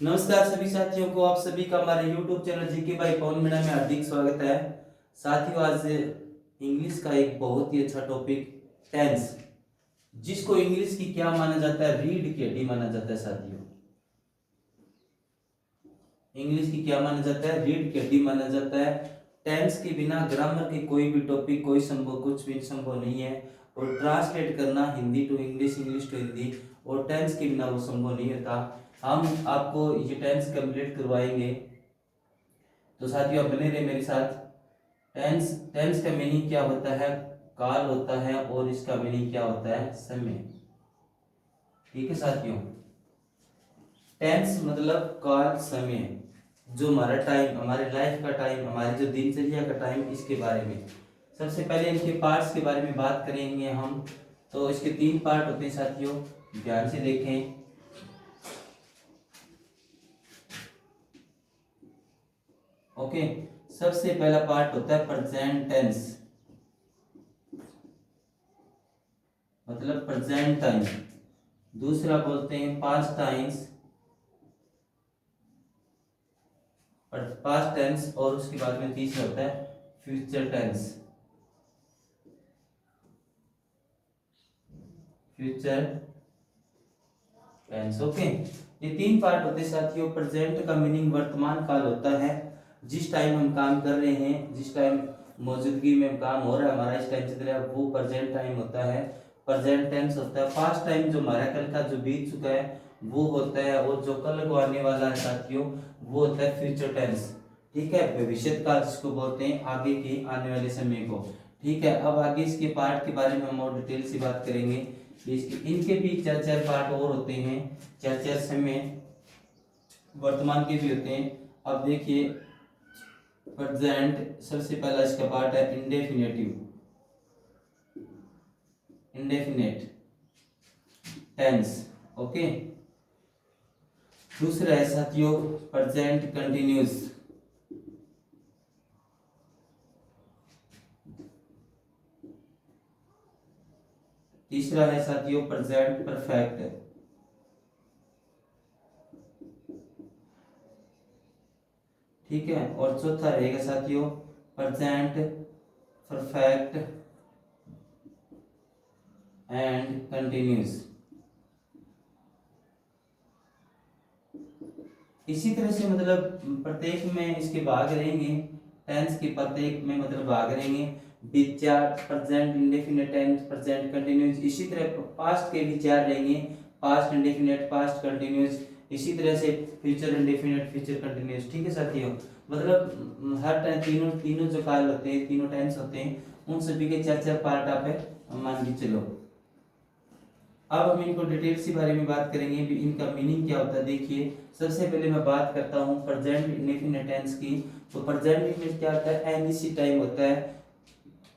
नमस्कार सभी साथियों को, आप सभी का हमारे YouTube चैनल जीके बाई पवन मीणा में हार्दिक स्वागत है। साथियों, आज इंग्लिश का एक बहुत ही अच्छा टॉपिक टेंस, जिसको इंग्लिश की क्या माना जाता है, रीड की हड्डी माना जाता है। साथियों, इंग्लिश की क्या माना जाता है, रीड की हड्डी माना जाता है। टेंस के बिना ग्रामर के कोई भी टॉपिक, कोई संभव, कुछ भी संभव नहीं है। और ट्रांसलेट करना Hindi to English, English to Hindi, और टेंस के बिना वो संभव नहीं होता। हम आपको ये टेंस कंप्लीट करवाएंगे, तो साथियों आप बने रहे मेरे साथ। टेंस टेंस का मीनिंग क्या होता है, काल होता है, और इसका मीनिंग क्या होता है, समय। ठीक है साथियों, टेंस मतलब काल, समय, जो हमारा टाइम, हमारे लाइफ का टाइम, हमारी जो दिनचर्या का टाइम, इसके बारे में। सबसे पहले इनके पार्ट्स के बारे में बात करेंगे हम। तो इसके 3 पार्ट होते हैं साथियों, ध्यान से देखें। ओके, सबसे पहला पार्ट होता है प्रेजेंट टेंस, मतलब प्रेजेंट टाइम। दूसरा बोलते हैं पास्ट टाइम्स, पास्ट टेंस, और उसके बाद में तीसरा होता है future tense, future tense. Okay, ये 3 पार्ट होते हैं साथियों। प्रेजेंट का मीनिंग वर्तमान काल होता है, जिस टाइम हम काम कर रहे हैं, जिस टाइम मौजूदगी में काम हो रहा है, हमारा इस टाइम चल रहा है, वो प्रेजेंट टाइम होता है, प्रेजेंट टेंस होता है। पास्ट टाइम जो हमारा कल का जो बीत चुका है वो होता है, और जो कल को आने वाला है साथियों वो होता है फ्यूचर टेंस। ठीक है, भविष्य काल जिसको बोलते हैं, आगे के आने वाले समय को। ठीक है, अब आगे इसके पार्ट के बारे में हम और डिटेल से बात करेंगे। इनके भी 4 पार्ट और होते हैं, 4 समय वर्तमान के भी होते हैं। अब देखिए, प्रेजेंट सबसे पहला इसका पार्ट है इंडेफिनेटिव, इंडेफिनेट टेंस। ओके, दूसरा है साथियों प्रेजेंट कंटिन्यूस, तीसरा है साथियों प्रेजेंट परफेक्ट, ठीक है, और चौथा रहेगा साथियों प्रेजेंट परफेक्ट एंड कंटिन्यूस। इसी तरह से मतलब प्रत्येक में इसके भाग रहेंगे, टेंस के प्रत्येक में मतलब भाग रहेंगे। Discharge, present indefinite tense, present continuous. इसी तरह पास्ट के भी 4 रहेंगे, पास्ट इंडेफिनिट, पास्ट कंटिन्यूस। इसी तरह से फ्यूचर इंडेफिनिट, फ्यूचर कंटिन्यूस। ठीक है साथियों, मतलब हर टाइम तीनों तीनों जो काल होते हैं, तीनों टेंस होते हैं, उन सभी के 4 पार्ट आप मान के चलो। अब हम इनको डिटेल से बारे में बात करेंगे, भी इनका मीनिंग क्या होता है। देखिए, सबसे पहले मैं बात करता हूँ प्रेजेंट इंडेफिनिट टेंस की। तो प्रेजेंट इंडेफिनिट क्या होता है, अनिश्चित टाइम होता है।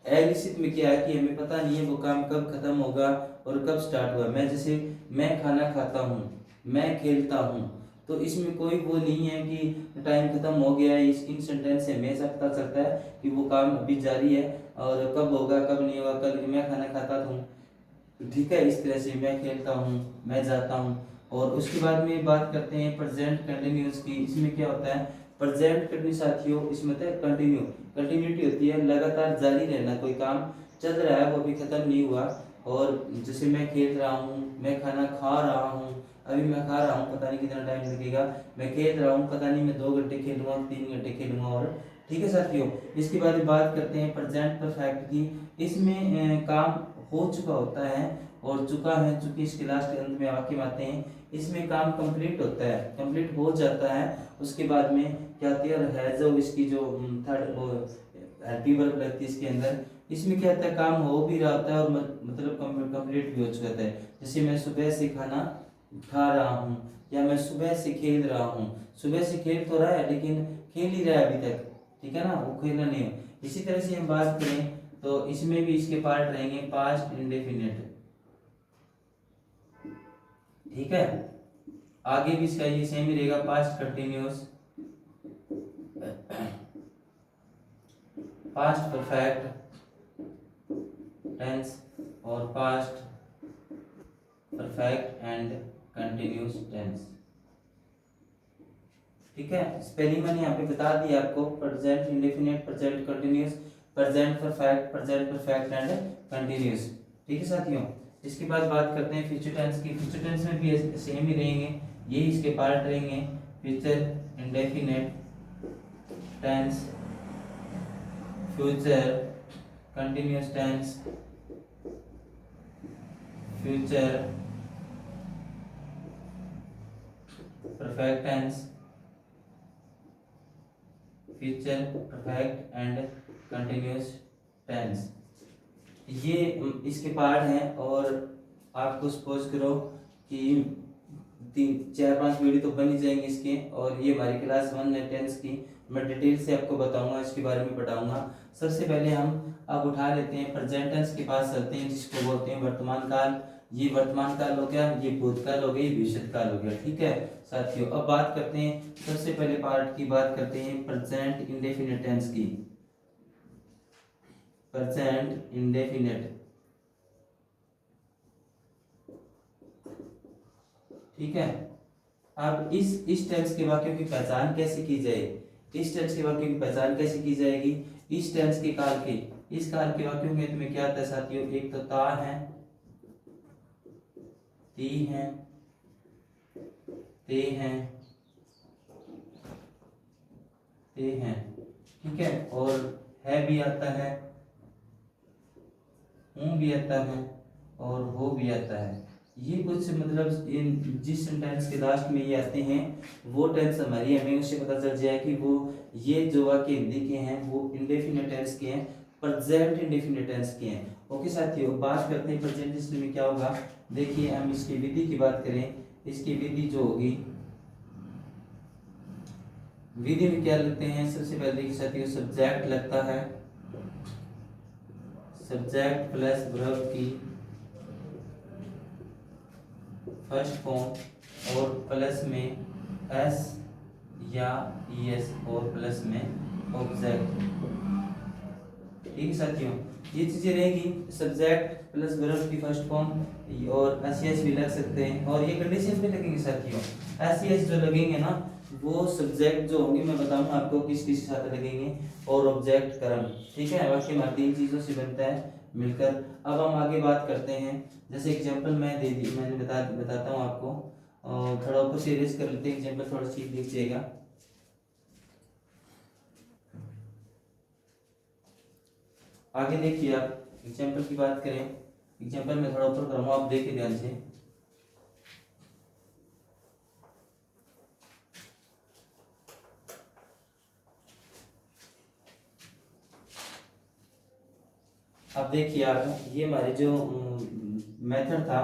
अनिश्चित में क्या है कि हमें पता नहीं है वो काम कब खत्म होगा और कब स्टार्ट हुआ। मैं जैसे मैं खाना खाता हूँ, मैं खेलता हूँ, तो इसमें कोई वो नहीं है कि टाइम खत्म हो गया है। इस इन सेंटेंस से हमेशा पता चलता है कि वो काम अभी जारी है, और कब होगा कब नहीं होगा। कल मैं खाना खाता हूँ, ठीक है, इस तरह से मैं खेलता हूँ, मैं जाता हूँ। और उसके बाद में बात करते हैं प्रेजेंट कंटिन्यूस की। इसमें क्या होता है, प्रेजेंट कंटिन्यू साथियों, इसमें होता है कंटिन्यू, कंटिन्यूटी होती है, लगातार जारी रहना। कोई काम चल रहा है, वो अभी खत्म नहीं हुआ। और जैसे मैं खेल रहा हूँ, मैं खाना खा रहा हूँ, अभी मैं खा रहा हूँ, पता नहीं कितना टाइम लगेगा। मैं खेल रहा हूँ, पता नहीं मैं 2 घंटे खेलूंगा, 3 घंटे खेलूंगा। और ठीक है साथियों, इसके बाद बात करते हैं प्रेजेंट परफेक्ट की। इसमें काम हो चुका होता है, और चुका है, चूंकि इसके लास्ट के अंत में वाक्य में आते हैं। इसमें काम कंप्लीट होता है, कंप्लीट हो जाता है। उसके बाद में क्या होती है जो इसकी जो थर्ड वो हेल्पिंग वर्ब लगती है इसके अंदर। इसमें क्या होता है, काम हो भी रहा होता है और मतलब कंप्लीट भी हो चुका होता है। जैसे मैं सुबह से खाना खा रहा हूँ, या मैं सुबह से खेल रहा हूँ। सुबह से खेल तो रहा है, लेकिन खेल ही रहा है अभी तक, ठीक है ना, वो खेलना नहीं है। इसी तरह से हम बात करें तो इसमें भी इसके पार्ट रहेंगे पास्ट इंडेफिनिट, ठीक है। आगे भी इसका ये सेम ही रहेगा, past continuous, past perfect tense, और past perfect and continuous tense. ठीक है, स्पेलिंग मैंने यहाँ पे बता दिया आपको, present indefinite, present continuous, present perfect, present perfect and continuous. ठीक है साथियों, इसके बाद बात करते हैं फ्यूचर टेंस की। फ्यूचर टेंस में भी सेम ही रहेंगे, ये इसके पार्ट रहेंगे, future indefinite tense, future continuous tense, future perfect tense, future perfect and continuous tense, ये इसके पार्ट हैं। और आपको सपोज करो कि 4-5 वीडियो तो बन ही जाएंगे इसके, और ये हमारी क्लास 1 है टेंस की, मैं डिटेल से आपको बताऊंगा, इसके बारे में बताऊंगा। सबसे पहले हम अब उठा लेते हैं प्रेजेंट टेंस के पास चलते हैं, जिसको बोलते हैं वर्तमान काल। ये वर्तमान काल हो गया, ये भूतकाल हो गया, ये भविष्य काल हो गया। ठीक है साथियों, अब बात करते हैं, सबसे पहले पार्ट की बात करते हैं प्रेजेंट इंडेफिनिट टेंस की। प्रेजेंट इंडेफिनिट, ठीक है। अब इस टेंस के वाक्यों की पहचान कैसे की जाए, इस टेंस के वाक्यों की पहचान कैसे की जाएगी, इस टेंस के काल के, इस काल के वाक्यों में तुम्हें क्या आता है साथियों, एक तो ता है, ती है, ते हैं, ते हैं, ठीक है, और है भी आता है, हूं भी आता है, और हो भी आता है। ये कुछ मतलब इन जिस सेंटेंस के लास्ट में ये आते हैं, वो टेंस हमारी हमें उससे पता चल जाए कि वो ये जो वाक्य हिंदी के हैं वो इंडेफिनिट टेंस के हैं, प्रेजेंट इंडेफिनिट टेंस के हैं। ओके साथियों, बात करते हैं प्रेजेंट टेंस में क्या होगा। देखिए, हम इसकी विधि की बात करें, इसकी विधि जो होगी, विधि में क्या लगते हैं, सबसे पहले देखिए साथियों, सब्जेक्ट लगता है, सब्जेक्ट प्लस वर्ब की फर्स्ट फॉर्म, और प्लस में एस या ईएस, और प्लस में ऑब्जेक्ट। ठीक है साथियों, ये चीजें रहेगी, सब्जेक्ट प्लस वर्ब की फर्स्ट फॉर्म, और एस भी लग सकते हैं, और ये कंडीशन भी लगेंगे साथियों। एस जो लगेंगे ना, वो सब्जेक्ट जो होंगे मैं बताऊंगा आपको किस किस के साथ लगेंगे, और ऑब्जेक्ट कर्म। ठीक है, वाक्य हमारे 3 चीजों से बनता है मिलकर। अब हम आगे बात करते हैं, जैसे एग्जांपल मैंने बताता हूँ आपको, और थोड़ा ऊपर से रेस कर लेते हैं एग्जांपल, थोड़ा सी देखिएगा। आगे देखिए, आप एग्जांपल की बात करें, एग्जांपल में थोड़ा ऊपर करूँगा, आप देखिए ध्यान से। अब देखिए आप, ये हमारे जो मेथड था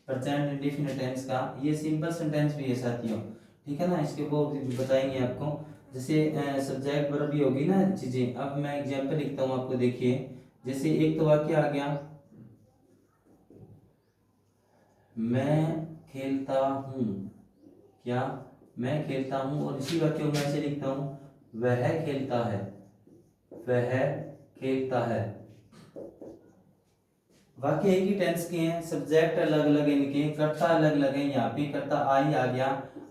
प्रेजेंट इंडेफिनिट टेंस का, ये सिंपल सेंटेंस भी है साथियों। ठीक है ना, इसके वो बताएंगे आपको, जैसे सब्जेक्ट वर्ब भी होगी ना चीजें। अब मैं एग्जांपल लिखता हूँ आपको, देखिए, जैसे एक तो वाक्य आ गया, मैं खेलता हूँ, क्या, मैं खेलता हूँ, और इसी वाक्य को मैं ऐसे लिखता हूँ, वह खेलता है, वह खेलता है। वाक्य एक ही टेंस के हैं, सब्जेक्ट अलग अलग है इनके, कर्ता अलग अलग है। यहाँ पे कर्ता आई आ गया,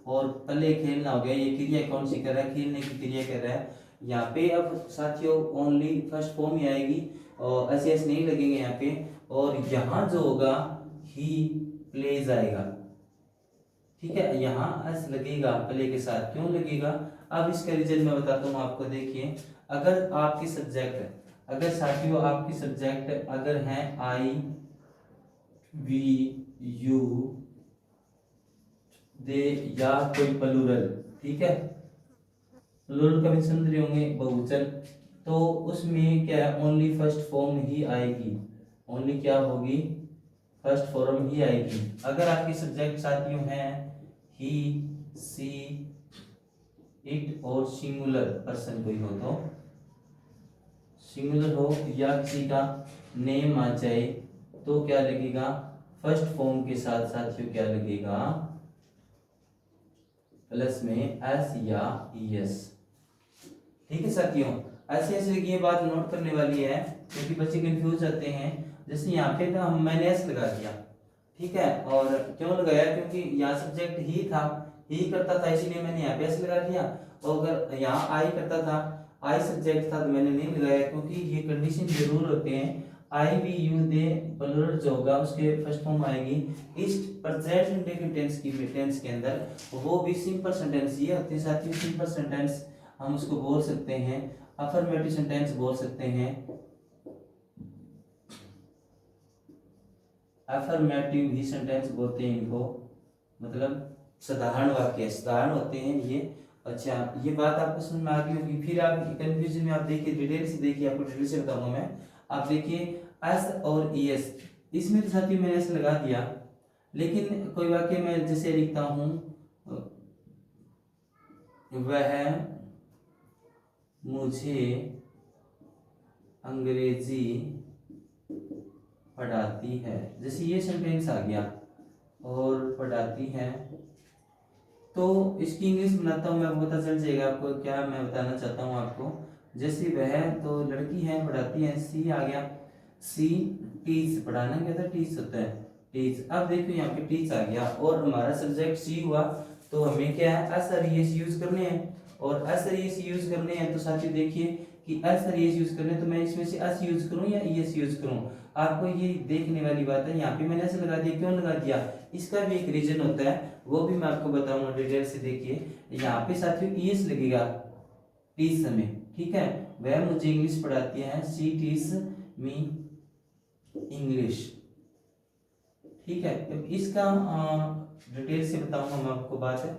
और पहले खेलना हो गया, ये क्रिया कौन सी कर रहा है, खेलने की क्रिया कर रहा है। यहाँ पे अब साथियों ओनली फर्स्ट फॉर्म ही आएगी, और एस नहीं लगेंगे यहाँ पे, और यहाँ जो होगा ही प्लेज आएगा। ठीक है, यहाँ एस लगेगा प्ले के साथ, क्यों लगेगा, अब इसका रीजन मैं बताता हूँ आपको। देखिए, अगर आपकी सब्जेक्ट, अगर साथियों आपकी सब्जेक्ट अगर हैं आई, वी, यू, दे, या कोई प्लूरल, ठीक है, प्लूरल का भी समझ रहे होंगे, बहुवचन, तो उसमें क्या है, ओनली फर्स्ट फॉर्म ही आएगी, ओनली क्या होगी, फर्स्ट फॉर्म ही आएगी। अगर आपकी सब्जेक्ट साथियों हैं ही, सी, इट, और सिंगुलर पर्सन कोई हो, तो सिंगुलर हो, या किसी का नेम आ जाए, तो क्या लगेगा, फर्स्ट फॉर्म के साथ साथियों क्या लगेगा, प्लस में एस या ईएस। ठीक है साथियों, ऐसे ये बात नोट करने वाली है, क्योंकि बच्चे कंफ्यूज जाते हैं। जैसे यहाँ पे था, मैंने एस लगा दिया, ठीक है, और क्यों लगाया, क्योंकि यहाँ सब्जेक्ट ही था, ही करता था इसलिए मैंने यहाँ पे एस लगा दिया, और अगर यहाँ आई करता था, आई सब्जेक्ट था तो मैंने नहीं लगाया, क्योंकि ये कंडीशन जरूर होते हैं। आई वी यू दे प्लूरल जो होगा उसके फर्स्ट फॉर्म आएगी इस प्रेजेंट इंडेफिनिट टेंस की टेंस के अंदर, वो भी सिंपल सेंटेंस ये होते हैं साथियों। सिंपल सेंटेंस हम उसको बोल सकते हैं, अफर्मेटिव सेंटेंस बोल सकते हैं, अफर्मेटिव ही सेंटेंस बोलते हैं इनको, मतलब साधारण वाक्य साधारण होते हैं ये। अच्छा, ये बात आपको समझ में आ गई होगी। फिर आप कंफ्यूजन में आप देखिए, डिटेल से देखिए, आपको डिटेल से बताऊंगा मैं। आप देखिए एस और ई एस, इसमें तो साथियों मैंने एस लगा दिया, लेकिन कोई वाक्य मैं जैसे लिखता हूं, वह मुझे अंग्रेजी पढ़ाती है, जैसे ये सेंटेंस आ गया, और पढ़ाती है, तो इसकी इंग्लिश बनाता हूँ मैं, आपको पता चल जाएगा आपको क्या मैं बताना चाहता हूँ आपको। जैसे वह तो लड़की है, पढ़ाती है, सी आ गया, सी टीच, पढ़ाना क्या था, टीच होता है, टीच। अब देखो यहाँ पे टीच आ गया और हमारा सब्जेक्ट सी हुआ, तो हमें क्या है एस और एस यूज करने हैं, और एस और एस यूज करने हैं तो साथियों देखिए कि एस और एस यूज करने, तो मैं इसमें से एस यूज करूँ या एस यूज करूँ, आपको ये देखने वाली बात है। यहाँ पे मैंने ऐसे लगा दिया, क्यों लगा दिया, इसका भी एक रीजन होता है, वो भी मैं आपको बताऊंगा डिटेल से। देखिए यहाँ पे साथियों ईएस लगेगा टीच में, ठीक है, वह मुझे इंग्लिश पढ़ाती है, सी टीच मी इंग्लिश, ठीक है। अब इसका डिटेल से बताऊंगा मैं आपको बात है,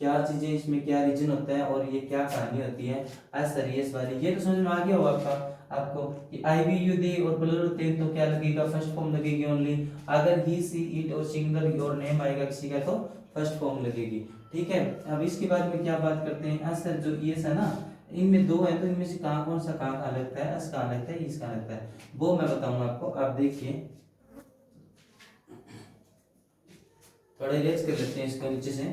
क्या चीजें इसमें, क्या रीजन होता है और ये क्या कहानी होती है एस और एस वाली। ये तो समझ में आ गया होगा आपको कि आई वी यू दे और प्लूरल होते हैं तो क्या लगेगा, फर्स्ट फॉर्म लगेगी ओनली। अगर ही सी इट और सिंगुलर योर नेम आएगा किसी का तो फर्स्ट फॉर्म लगेगी, ठीक है। अब इसके बाद में क्या बात करते हैं, एस जो ईएस है ना, इनमें दो है, तो इनमें से कहाँ कौन सा कहाँ लगता है, एस कहाँ लगता है, ईस कहाँ लगता है, वो मैं बताऊंगा आपको। आप देखिए थोड़ा इरेज कर लेते हैं इसको नीचे से।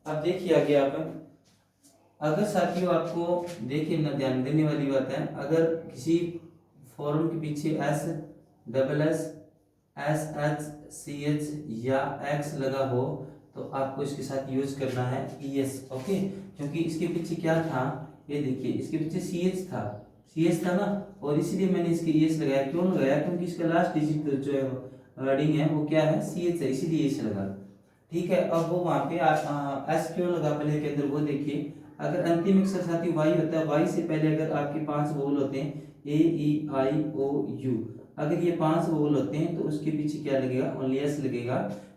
अब देखिए आगे आप, अगर साथियों आपको देखिए ना, ध्यान देने वाली बात है, अगर किसी फॉर्म के पीछे S double S S H C H या एक्स लगा हो तो आपको इसके साथ यूज करना है ई एस, ओके। क्योंकि इसके पीछे क्या था, ये देखिए इसके पीछे सी एच था, सी एच था ना, और इसीलिए मैंने इसके ई एस लगाया। क्यों लगाया, क्योंकि इसका लास्ट डिजिट जो है वर्डिंग है वो क्या है, सी एच है, इसीलिए इसे लगा, ठीक है। अब वो वहां पे एस क्यों लगा पहले के अंदर, वो देखिए। अगर अंतिम अक्षर साथी वाई होता है, वाई से पहले अगर आपके 5 वोवल होते हैं, ए ई आई ओ यू, अगर ये 5 वोवल होते हैं तो उसके पीछे क्या लगेगा, ओनली एस लगेगा,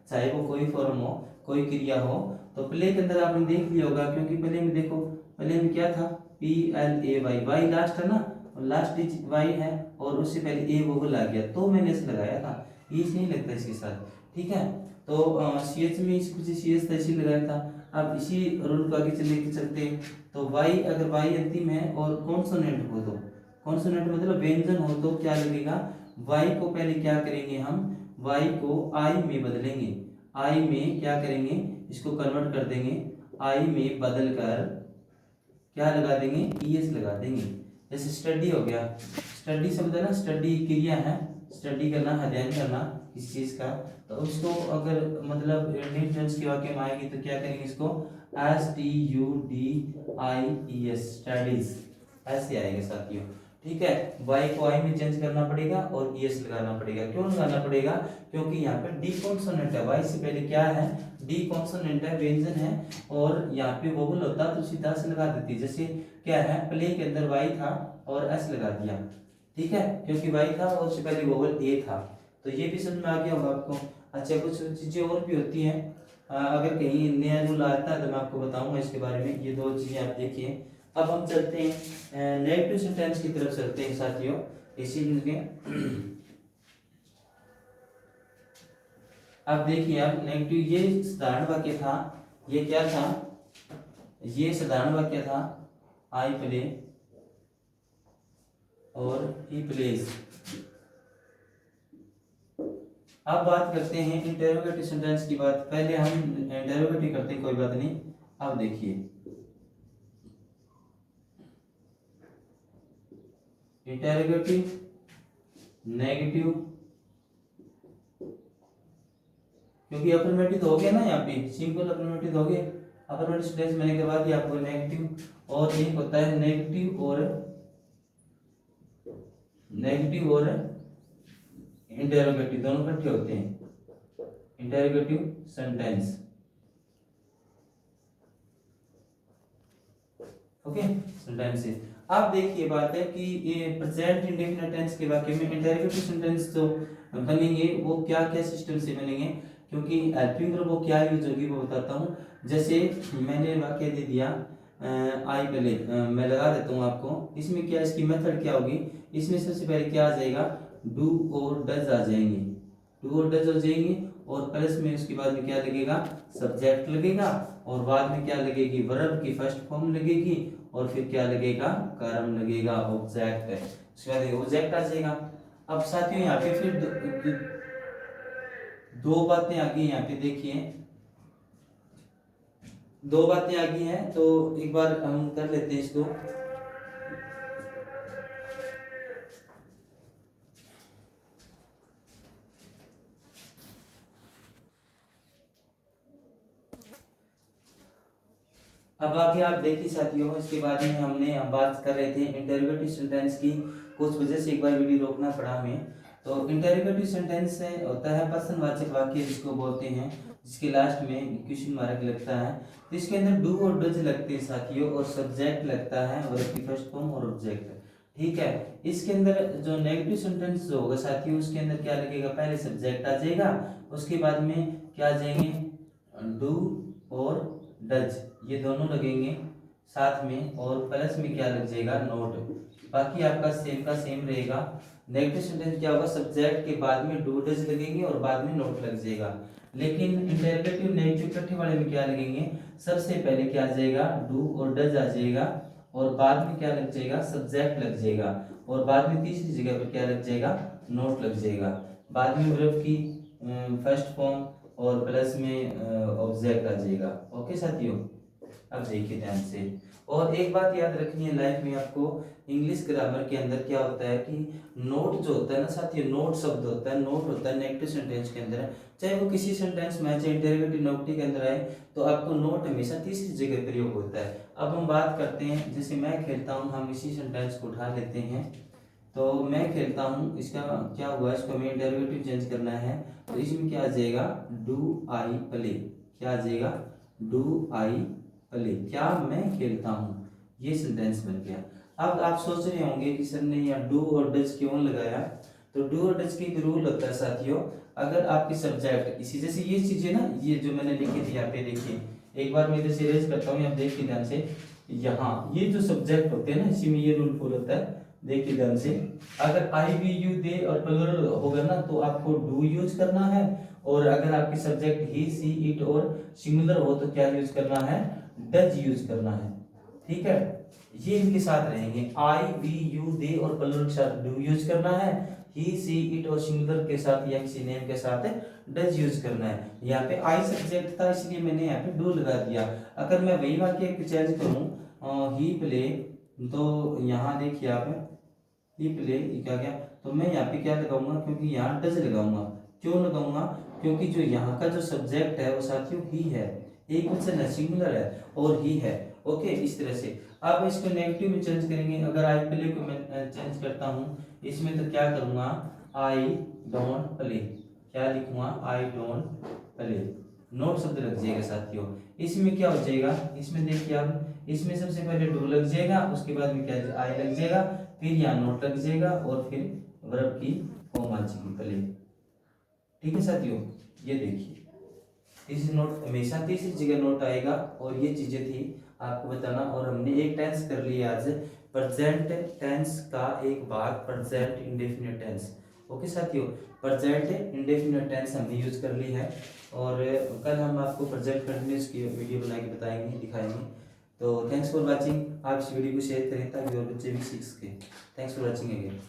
चाहे वो कोई फॉर्म हो, कोई क्रिया हो। तो प्ले के अंदर आपने देख लिया होगा, क्योंकि प्ले में देखो, प्ले में क्या था, P L A Y, Y last है ना, लास्ट डिजिट वाई है, और उससे पहले ए वोवल आ गया तो मैंने एस लगाया था, ई नहीं लगता इसके साथ, ठीक है। तो सी एच में कुछ सी एच था इसी लगाया था। अब इसी रूल को आगे चले के चलते हैं, तो वाई, अगर वाई अंतिम है और कॉन्सोनेंट हो, तो कॉन्सोनेंट मतलब व्यंजन हो, तो क्या लगेगा, वाई को पहले क्या करेंगे हम, वाई को आई में बदलेंगे, आई में क्या करेंगे, इसको कन्वर्ट कर देंगे, आई में बदल कर क्या लगा देंगे, ई एस लगा देंगे। जैसे स्टडी हो गया, स्टडी शब्द है ना, स्टडी क्रिया है, स्टडी करना, अध्ययन करना किसी चीज का, तो उसको अगर मतलब टेंस के वाक्य में आएगी तो क्या करेंगे, इसको S T U D I E S, studies, ऐसे आएगा साथियों, ठीक है। वाई को आई में चेंज करना पड़ेगा और ई एस लगाना पड़ेगा। क्यों लगाना पड़ेगा, क्योंकि यहाँ पे डी कॉन्सोनेंट है, वाई से पहले क्या है, डी कॉन्सोनेंट है, व्यंजन है, और यहाँ पे वोवल होता तो सीधा से लगा देती, जैसे क्या है, प्ले के अंदर वाई था और एस लगा दिया, ठीक है, क्योंकि वाई था और उससे पहले वोवल ए था। तो ये भी समझ में आ गया होगा आपको। अच्छा, कुछ चीजें और भी होती हैं, अगर कहीं नया रूल आता है तो मैं आपको बताऊंगा इसके बारे में। ये दो चीजें आप देखिए। अब हम चलते हैं नेगेटिव सेंटेंस की तरफ चलते हैं साथियों, इसीलिए अब देखिए आप नेगेटिव, ये साधारण वाक्य था, ये क्या था, ये साधारण वाक्य था, आई प्ले और ही प्लेज। अब बात करते हैं इंटेरोगेटिव सेंटेंस की बात, पहले हम इंटेरोगेटिव करते हैं, कोई बात नहीं। अब देखिए इंटेरोगेटिव, नेगेटिव, क्योंकि अफर्मेटिव तो हो गया ना, यहाँ पे सिंपल अफर्मेटिव हो गए। अफर्मेटिव सेंटेंस मैंने करवा दिया आपको नेगेटिव, और एक होता है नेगेटिव और इंटेरोगेटिव, दोनों इकट्ठे होते हैं, इंटेरोगेटिव सेंटेंस। ओके, सेंटेंस से अब देखिए बात है कि ये प्रेजेंट इंडेफिनिट टेंस के वाक्य में इंटेरोगेटिव सेंटेंस जो बनेंगे वो क्या क्या सिस्टम से बनेंगे, क्योंकि हेल्पिंग वर्ब वो क्या यूज होगी वो बताता हूँ। जैसे मैंने वाक्य दे दिया आई पहले, मैं लगा देता हूँ आपको। इसमें क्या, इसकी मेथड क्या होगी, इसमें सबसे पहले क्या आ जाएगा, डू और डज आ जाएंगे, डू और डज हो जाएंगे, और प्लस में उसके बाद में क्या लगेगा, सब्जेक्ट लगेगा, और बाद में क्या लगेगी, वर्ब की फर्स्ट फॉर्म लगेगी, और फिर क्या लगेगा, कर्म लगेगा, ऑब्जेक्ट है, उसके बाद ऑब्जेक्ट आ जाएगा। अब साथियों यहाँ पे फिर दो बातें आ गई, यहाँ पे देखिए दो बातें आ गई हैं, तो एक बार हम कर लेते हैं इसको। अब आगे आप देखिए साथियों, इसके बाद में हम बात कर रहे थे इंटरोगेटिव सेंटेंस की, कुछ वजह से एक बार वीडियो रोकना पड़ा हमें। तो इंटरोगेटिव सेंटेंस होता है प्रश्नवाचक वाक्य जिसको बोलते हैं, जिसके लास्ट में क्वेश्चन मार्क लगता है। तो इसके अंदर डू और डज लगते हैं साथियों, और सब्जेक्ट लगता है, और इसकी फर्स्ट फॉर्म और ऑब्जेक्ट। ठीक है, इसके अंदर जो नेगेटिव सेंटेंस जो होगा साथियों, उसके अंदर क्या लगेगा, पहले सब्जेक्ट आ जाएगा, उसके बाद में क्या आ जाएंगे, डू और डज, ये दोनों लगेंगे साथ में, और प्लस में क्या लग जाएगा, नोट। बाकी आपका सेम का सेम रहेगा। नेगेटिव सेंटेंस क्या होगा, सब्जेक्ट के बाद में डू डज लगेंगे और बाद में नोट लग जाएगा। लेकिन इंटरोगेटिव नेगेटिव इकट्ठे वाले में क्या लगेंगे, सबसे पहले क्या आ जाएगा, डू और डज आ जाएगा, और बाद में क्या लग जाएगा, सब्जेक्ट लग जाएगा, और बाद में तीसरी जगह पर क्या लग जाएगा, नोट लग जाएगा। बाद में वर्ब की फर्स्ट फॉर्म और प्लस में ऑब्जेक्ट आ जाएगा। ओके साथियों, अब देखिए ध्यान से। और एक बात याद रखनी है लाइफ में आपको, इंग्लिश ग्रामर के अंदर क्या होता है कि नोट जो होता है ना साथियों, नोट शब्द होता है, नोट होता है नेगेटिव सेंटेंस के अंदर, चाहे वो किसी सेंटेंस में चाहे इंटरोगेटिव नेगेटिव के अंदर आए, तो आपको नोट हमेशा तीसरी जगह प्रयोग होता है। अब हम बात करते हैं, जैसे मैं खेलता हूँ, हम इसी सेंटेंस को उठा लेते हैं। तो मैं खेलता हूँ, इसका क्या हुआ, इसको हमें इंटरोगेटिव चेंज करना है, तो इसमें क्या आ जाएगा, डू आई प्ले, क्या आ जाएगा, डू आई प्ले, क्या मैं खेलता हूँ, ये सेंटेंस बन गया। अब आप सोच रहे होंगे कि सर ने यहाँ डू और डज क्यों लगाया, तो डू और डज की एक रूल होता है साथियों, अगर आपके सब्जेक्ट इसी, जैसे ये चीजें ना, ये जो मैंने लिखी थी यहाँ पे देखिए, एक बार मैं इधर से इरेज करता हूँ, आप देखिए ध्यान से, यहाँ ये जो सब्जेक्ट होते हैं ना, इसी में ये रूल फॉलो होता है, देखिए ध्यान से। अगर आई वी यू दे और प्लूरल होगा ना, तो आपको डू यूज करना है, और अगर आपके सब्जेक्ट ही सी इट और सिंगुलर हो, तो क्या यूज करना है, डज यूज करना है। ठीक है, ये इनके साथ रहेंगे, आई वी यू दे और प्लूरल के साथ डू यूज करना है, ही सी इट और सिंगुलर के साथ या किसी नेम के साथ डज यूज करना है। यहाँ पे आई सब्जेक्ट था, इसलिए मैंने यहाँ पे डू लगा दिया। अगर मैं वही वाक्य चेंज करूँ, ही प्ले, तो यहाँ देखिए आप, ही प्ले क्या गया, तो मैं यहाँ पे क्या लगाऊंगा, क्योंकि यहाँ डज लगाऊंगा। क्यों लगाऊंगा, क्योंकि जो यहाँ का जो सब्जेक्ट है वो साथियों ही है, एक वचन है, सिंगुलर है और ही है। ओके, इस तरह से। अब इसको नेगेटिव में चेंज करेंगे, अगर आई प्ले को मैं चेंज करता हूँ इसमें, तो क्या करूंगा, आई डोंट प्ले, क्या लिखूंगा, आई डोंट प्ले, नोट शब्द लग जाएगा साथियों। इसमें क्या हो जाएगा, इसमें देखिए आप, इसमें सबसे पहले डू लग जाएगा, उसके बाद में क्या आई लग जाएगा, फिर यहाँ नोट लग जाएगा, और फिर वर्ब की फॉर्म आ जाएगी प्ले। ठीक है साथियों, ये देखिए तीसरी नोट हमेशा तीसरी जगह नोट आएगा, और ये चीजें थी आपको बताना। और हमने एक टेंस कर लिया आज, प्रेजेंट टेंस का एक भाग, प्रेजेंट इंडेफिनिट टेंस। ओके साथियों, प्रेजेंट इंडेफिनिट टेंस हमने यूज कर ली है, और कल हम आपको प्रेजेंट कंटिन्यूअस की वीडियो बना के बताएंगे, दिखाएंगे। तो थैंक्स फॉर वाचिंग, आप इस वीडियो को शेयर करें ताकि और बच्चे भी सीख सकें। Thanks for watching again.